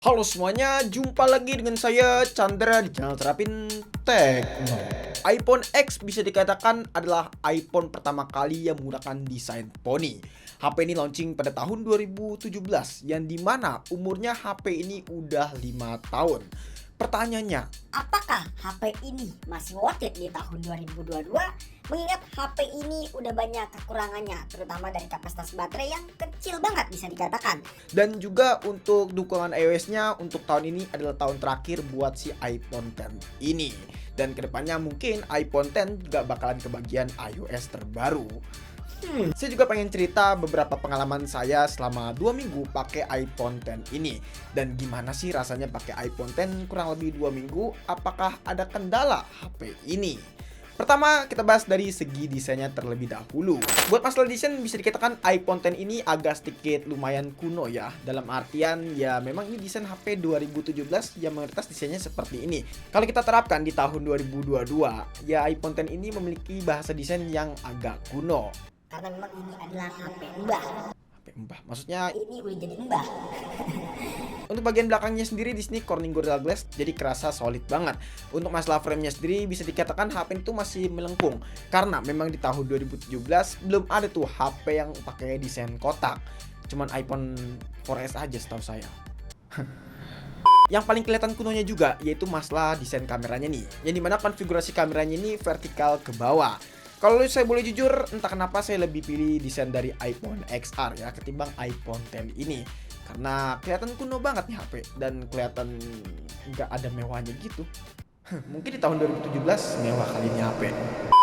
Halo semuanya, jumpa lagi dengan saya Chandra di channel Terapin Tekno. iPhone X bisa dikatakan adalah iPhone pertama kali yang menggunakan desain poni. HP ini launching pada tahun 2017, yang dimana umurnya HP ini udah 5 tahun. Pertanyaannya, Apakah HP ini masih worth it di tahun 2022? Mengingat HP ini udah banyak kekurangannya, terutama dari kapasitas baterai yang kecil banget bisa dikatakan. dan juga untuk dukungan iOS-nya untuk tahun ini adalah tahun terakhir buat si iPhone X ini. Dan kedepannya mungkin iPhone X juga bakalan kebagian iOS terbaru. Saya juga pengen cerita beberapa pengalaman saya selama 2 minggu pakai iPhone X ini. Dan gimana sih rasanya pakai iPhone X kurang lebih 2 minggu? Apakah ada kendala HP ini? Pertama, kita bahas dari segi desainnya terlebih dahulu. Buat masalah desain, bisa dikatakan iPhone X ini agak sedikit lumayan kuno ya. Dalam artian, ya memang ini desain HP 2017 yang mayoritas desainnya seperti ini. Kalau kita terapkan di tahun 2022, ya iPhone X ini memiliki bahasa desain yang agak kuno. Karena memang ini adalah HP mbah. HP mbah, maksudnya Ini udah jadi mbah. untuk bagian belakangnya sendiri di sini Corning Gorilla Glass jadi kerasa solid banget. Untuk masalah framenya sendiri bisa dikatakan HP itu masih melengkung karena memang di tahun 2017 belum ada tuh HP yang pakai desain kotak. Cuman iPhone 4S aja setahu saya. Yang paling kelihatan kunonya juga yaitu masalah desain kameranya nih, yang dimana konfigurasi kameranya ini vertikal ke bawah. Kalau saya boleh jujur, entah kenapa saya lebih pilih desain dari iPhone XR ya ketimbang iPhone X ini. Karena kelihatan kuno banget nih HP dan kelihatan nggak ada mewahnya gitu. Mungkin di tahun 2017 mewah kali ini HP.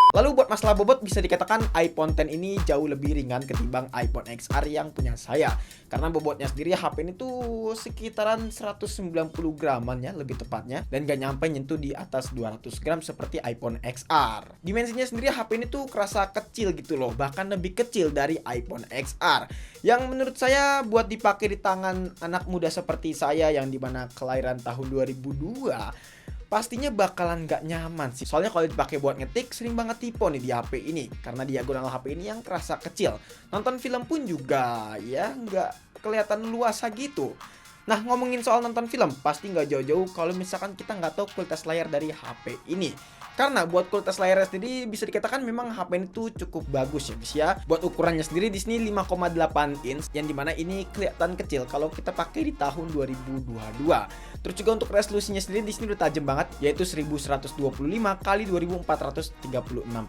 Lalu buat masalah bobot bisa dikatakan iPhone X ini jauh lebih ringan ketimbang iPhone XR yang punya saya. Karena bobotnya sendiri HP ini tuh sekitaran 190 graman ya lebih tepatnya. Dan gak nyampe nyentuh di atas 200 gram seperti iPhone XR. Dimensinya sendiri HP ini tuh kerasa kecil gitu loh. Bahkan lebih kecil dari iPhone XR. Yang menurut saya buat dipakai di tangan anak muda seperti saya yang dimana kelahiran tahun 2002 pastinya bakalan gak nyaman sih. Soalnya kalau dipakai buat ngetik sering banget tipe nih di HP ini. Karena diagonal HP ini yang kerasa kecil. Nonton film pun juga ya nggak kelihatan luasa gitu. Nah, ngomongin soal nonton film, pasti nggak jauh-jauh kalau misalkan kita nggak tahu kualitas layar dari HP ini. Karena buat kualitas layarnya sendiri bisa dikatakan memang HP ini tuh cukup bagus ya guys ya. Buat ukurannya sendiri di sini 5,8 inch yang dimana ini kelihatan kecil kalau kita pakai di tahun 2022. Terus juga untuk resolusinya sendiri di sini udah tajam banget yaitu 1125 kali 2436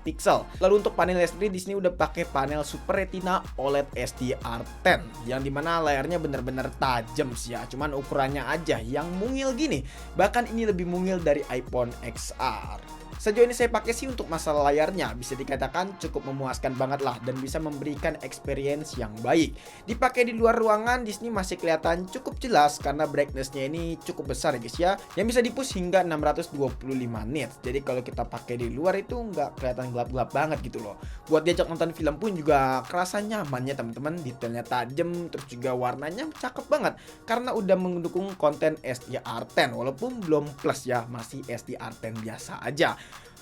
pixel. Lalu untuk panelnya sendiri di sini udah pakai panel Super Retina OLED SDR10 yang dimana layarnya bener-bener tajam sih ya. Cuman ukurannya aja yang mungil gini. Bahkan ini lebih mungil dari iPhone XR. Sejauh ini saya pakai sih untuk masalah layarnya bisa dikatakan cukup memuaskan banget lah dan bisa memberikan experience yang baik. Dipakai di luar ruangan di sini masih kelihatan cukup jelas karena brightness-nya ini cukup besar ya guys ya, yang bisa di-push hingga 625 nits. Jadi kalau kita pakai di luar itu nggak kelihatan gelap-gelap banget gitu loh. Buat diajak nonton film pun juga kerasa nyaman ya teman-teman, detailnya tajam terus juga warnanya cakep banget karena udah mendukung konten SDR10 walaupun belum plus ya, masih SDR10 biasa aja.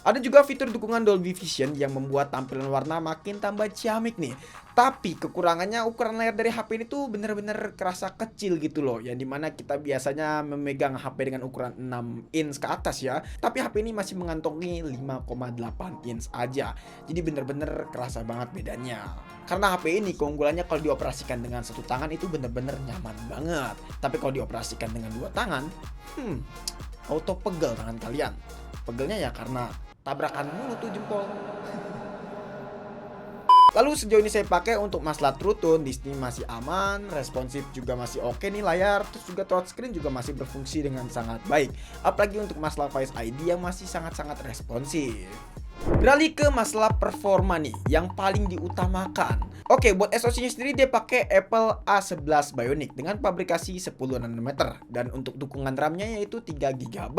Ada juga fitur dukungan Dolby Vision yang membuat tampilan warna makin tambah ciamik nih. Tapi kekurangannya ukuran layar dari HP ini tuh bener-bener kerasa kecil gitu loh. Yang dimana kita biasanya memegang HP dengan ukuran 6 inch ke atas ya. Tapi HP ini masih mengantongi 5,8 inch aja. Jadi bener-bener kerasa banget bedanya. Karena HP ini keunggulannya kalau dioperasikan dengan satu tangan itu bener-bener nyaman banget. Tapi kalau dioperasikan dengan dua tangan, auto pegel tangan kalian. Pegelnya ya karena tabrakan mulu tuh jempol. Lalu sejauh ini saya pakai untuk masalah True Tone di sini masih aman, responsif juga masih oke nih layar, terus juga touchscreen juga masih berfungsi dengan sangat baik. Apalagi untuk masalah Face ID yang masih sangat-sangat responsif. Beralih ke masalah performa nih, yang paling diutamakan. Oke, buat SoC-nya sendiri dia pakai Apple A11 Bionic dengan pabrikasi 10 nanometer dan untuk dukungan RAM-nya yaitu 3 GB.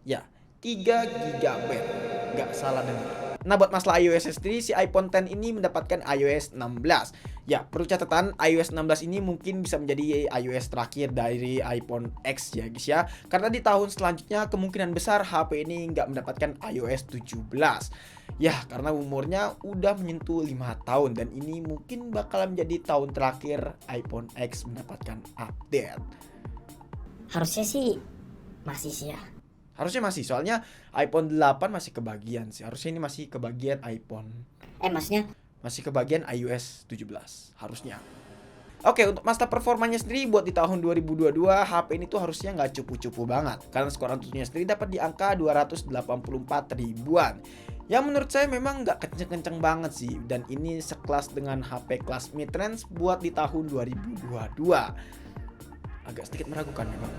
Ya, 3 GB, nggak salah dengar. Nah buat masalah iOS sendiri si iPhone X ini mendapatkan iOS 16. Ya perlu catatan iOS 16 ini mungkin bisa menjadi iOS terakhir dari iPhone X ya guys ya. Karena di tahun selanjutnya kemungkinan besar HP ini nggak mendapatkan iOS 17. Ya karena umurnya udah menyentuh 5 tahun dan ini mungkin bakal menjadi tahun terakhir iPhone X mendapatkan update. Harusnya sih masih sih ya. Harusnya masih, soalnya iPhone 8 masih kebagian sih. Harusnya ini masih kebagian iPhone. Maksudnya Masih kebagian iOS 17 harusnya. Oke, untuk masalah performanya sendiri buat di tahun 2022, HP ini tuh harusnya nggak cupu-cupu banget. Karena skor Antutunya sendiri dapat di angka 284 ribuan. Yang menurut saya memang nggak kenceng-kenceng banget sih. Dan ini sekelas dengan HP kelas mid-range buat di tahun 2022. Agak sedikit meragukan memang.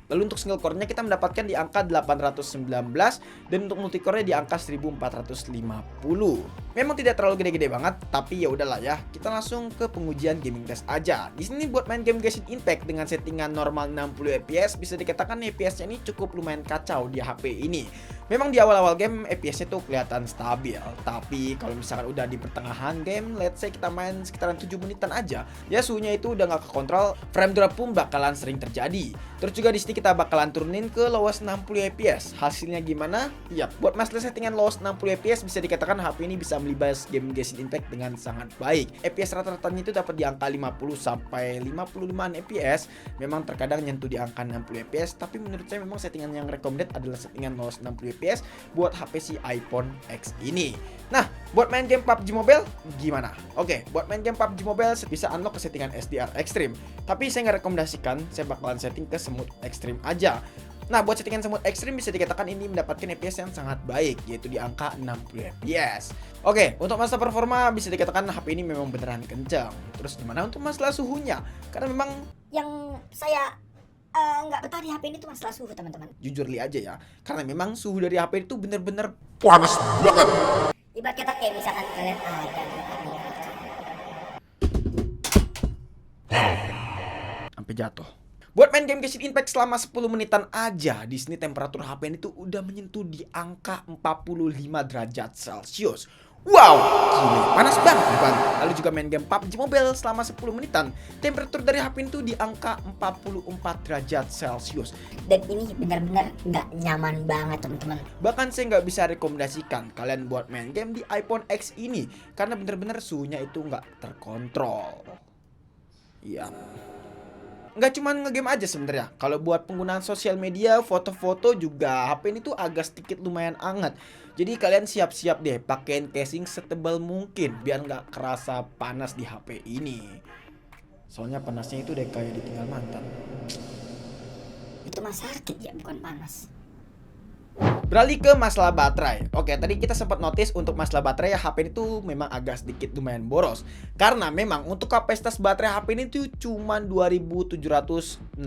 Lalu untuk single core-nya kita mendapatkan di angka 819 dan untuk multicore-nya di angka 1450. Memang tidak terlalu gede-gede banget, tapi ya udahlah ya. Kita langsung ke pengujian gaming test aja. Di sini buat main game Genshin Impact dengan settingan normal 60 fps, bisa dikatakan FPS-nya ini cukup lumayan kacau di HP ini. Memang di awal-awal game FPS-nya tuh kelihatan stabil, tapi kalau misalkan udah di pertengahan game, let's say kita main sekitaran 7 menitan aja, ya suhunya itu udah nggak kekontrol, frame drop pun bakalan sering terjadi. Terus juga di sini kita bakalan turunin ke lowest 60 fps. Hasilnya gimana? Ya, buat masalah settingan lowest 60 fps bisa dikatakan HP ini bisa melibas game Genshin Impact dengan sangat baik. FPS rata-ratanya itu dapat di angka 50 sampai 55 fps. Memang terkadang nyentuh di angka 60 fps, tapi menurut saya memang settingan yang recommended adalah settingan lowest 60 fps buat HP si iPhone X ini. Nah, buat main game PUBG Mobile gimana? Oke, buat main game PUBG Mobile bisa unlock ke settingan SDR Extreme. Tapi saya nggak rekomendasikan, saya bakalan setting ke Smooth Extreme aja. Nah, buat settingan Smooth Extreme bisa dikatakan ini mendapatkan FPS yang sangat baik, yaitu di angka 60 fps. Oke, untuk masalah performa bisa dikatakan HP ini memang beneran kencang. Terus gimana untuk masalah suhunya? Karena memang yang saya nggak betah di HP ini tuh masalah suhu, teman-teman. jujur li aja ya, karena memang suhu dari HP itu bener-bener panas banget. Ibarat kata kayak misalkan kalian ada di sampai jatuh. Buat main game Genshin Impact selama 10 menitan aja, di sini temperatur HP ini tuh udah menyentuh di angka 45 derajat Celcius. Wow, gile, panas banget bukan? Lalu juga main game PUBG Mobile selama 10 menitan, temperatur dari HP itu di angka 44 derajat Celcius. Dan ini benar-benar nggak nyaman banget, teman-teman. Bahkan saya nggak bisa rekomendasikan kalian buat main game di iPhone X ini, karena bener-bener suhunya itu nggak terkontrol. Iya. Nggak cuma ngegame aja sebenarnya. Kalau buat penggunaan sosial media, foto-foto juga HP ini tuh agak sedikit lumayan hangat. Jadi kalian siap-siap deh pakein casing setebal mungkin biar nggak kerasa panas di HP ini. Soalnya panasnya itu deh kayak ditinggal mantan. Itu mah sakit ya, bukan panas. Beralih ke masalah baterai. Oke, tadi kita sempat notice untuk masalah baterai ya, HP ini tuh memang agak sedikit lumayan boros. Karena memang untuk kapasitas baterai HP ini tuh cuma 2716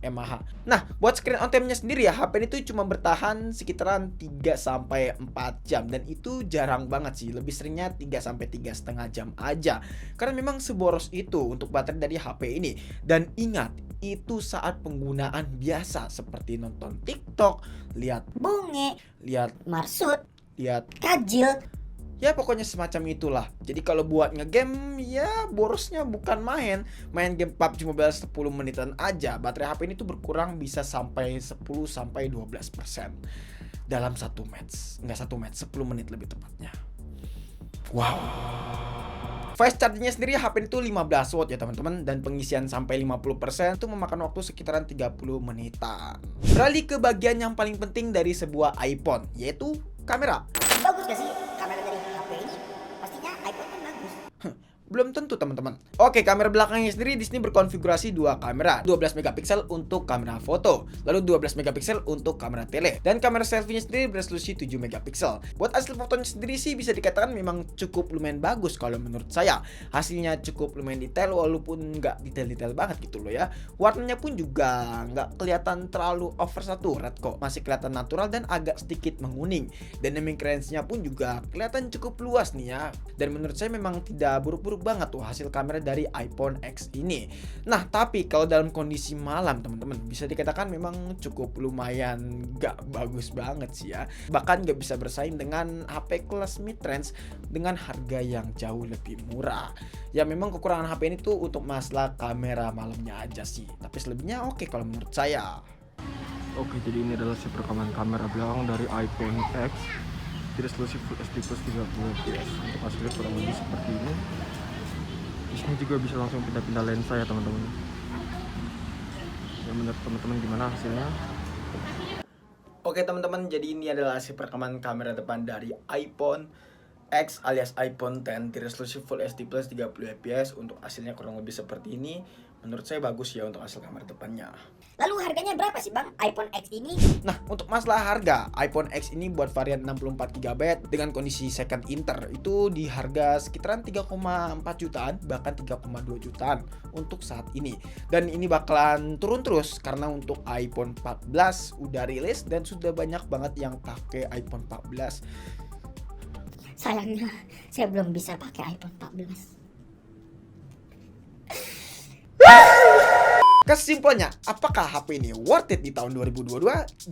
mAh. Nah, buat screen on time-nya sendiri ya, HP ini tuh cuma bertahan sekitaran 3 sampai 4 jam dan itu jarang banget sih. Lebih seringnya 3 sampai 3,5 jam aja. Karena memang seboros itu untuk baterai dari HP ini. Dan ingat, itu saat penggunaan biasa seperti nonton TikTok, lihat Bunge, lihat marsud, lihat kajil. ya pokoknya semacam itulah. Jadi kalau buat ngegame ya borosnya bukan main. Main game PUBG Mobile 10 menitan aja baterai HP ini tuh berkurang bisa sampai 10 sampai 12% dalam satu match. Enggak satu match, 10 menit lebih tepatnya. Wow. Fast chargingnya sendiri HP itu 15 watt ya teman-teman, dan pengisian sampai 50% itu memakan waktu sekitaran 30 menitan. Beralih ke bagian yang paling penting dari sebuah iPhone, yaitu kamera. Bagus gak sih kamera dari HP ini? Pastinya iPhone kan bagus. Belum tentu teman-teman. Oke, kamera belakangnya sendiri di sini berkonfigurasi dua kamera, 12 megapiksel untuk kamera foto, lalu 12 megapiksel untuk kamera tele, dan kamera selfie-nya sendiri beresolusi 7 megapiksel. Buat hasil fotonya sendiri sih bisa dikatakan memang cukup lumayan bagus kalau menurut saya. Hasilnya cukup lumayan detail walaupun nggak detail-detail banget gitu loh ya. Warnanya pun juga nggak kelihatan terlalu oversaturat kok, masih kelihatan natural dan agak sedikit menguning. Dynamic range-nya pun juga kelihatan cukup luas nih ya. Dan menurut saya memang tidak buruk-buruk banget tuh hasil kamera dari iPhone X ini. Nah, tapi kalau dalam kondisi malam teman-teman bisa dikatakan memang cukup lumayan gak bagus banget sih ya. Bahkan gak bisa bersaing dengan HP kelas mid-range dengan harga yang jauh lebih murah. Ya memang kekurangan HP ini tuh untuk masalah kamera malamnya aja sih. Tapi selebihnya oke kalau menurut saya. Oke, jadi ini adalah hasil rekaman kamera belakang dari iPhone X. Resolusi Full HD plus 30 fps. Untuk hasilnya kurang lebih seperti ini. Di sini juga bisa langsung pindah-pindah lensa ya teman-teman. Ya, Dan menurut teman-teman gimana hasilnya? Oke teman-teman, jadi ini adalah hasil perekaman kamera depan dari iPhone X alias iPhone X resolusi Full HD plus 30 fps. Untuk hasilnya kurang lebih seperti ini. Menurut saya bagus ya untuk hasil kamera depannya. Lalu harganya berapa sih bang iPhone X ini? Nah, untuk masalah harga, iPhone X ini buat varian 64GB dengan kondisi second inter itu di harga sekitaran 3,4 jutaan, bahkan 3,2 jutaan untuk saat ini. Dan ini bakalan turun terus karena untuk iPhone 14 udah rilis dan sudah banyak banget yang pakai iPhone 14. Sayangnya saya belum bisa pakai iPhone 14. Kesimpulannya, apakah HP ini worth it di tahun 2022?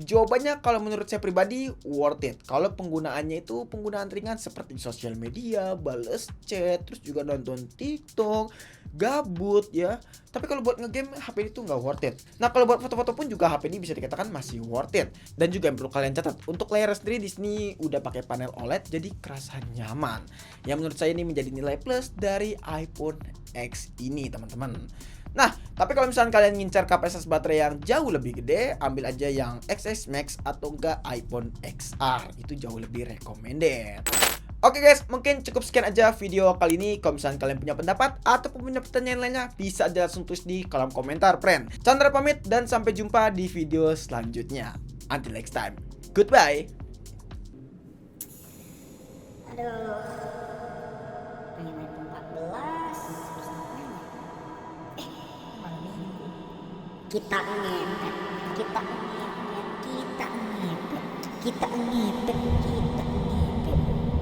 Jawabannya kalau menurut saya pribadi worth it. Kalau penggunaannya itu penggunaan ringan seperti sosial media, bales chat, terus juga nonton TikTok, gabut ya. Tapi kalau buat ngegame HP ini tuh nggak worth it. Nah kalau buat foto-foto pun juga HP ini bisa dikatakan masih worth it. Dan juga yang perlu kalian catat, untuk layar sendiri di sini udah pakai panel OLED jadi kerasa nyaman. Yang menurut saya ini menjadi nilai plus dari iPhone X ini teman-teman. Nah, tapi kalau misalnya kalian ngincar kapasitas baterai yang jauh lebih gede, ambil aja yang XS Max atau enggak iPhone XR. Itu jauh lebih recommended. Oke guys, mungkin cukup sekian aja video kali ini. Kalau misalnya kalian punya pendapat atau punya pertanyaan lainnya, bisa aja langsung tulis di kolom komentar, friend. Chandra pamit dan sampai jumpa di video selanjutnya. Until next time, goodbye. Aduh, pengen iPhone 14 terus ngapain ya? Malam minggu kita ngepet, kita ngepet, kita ngepet, kita ngepet, kita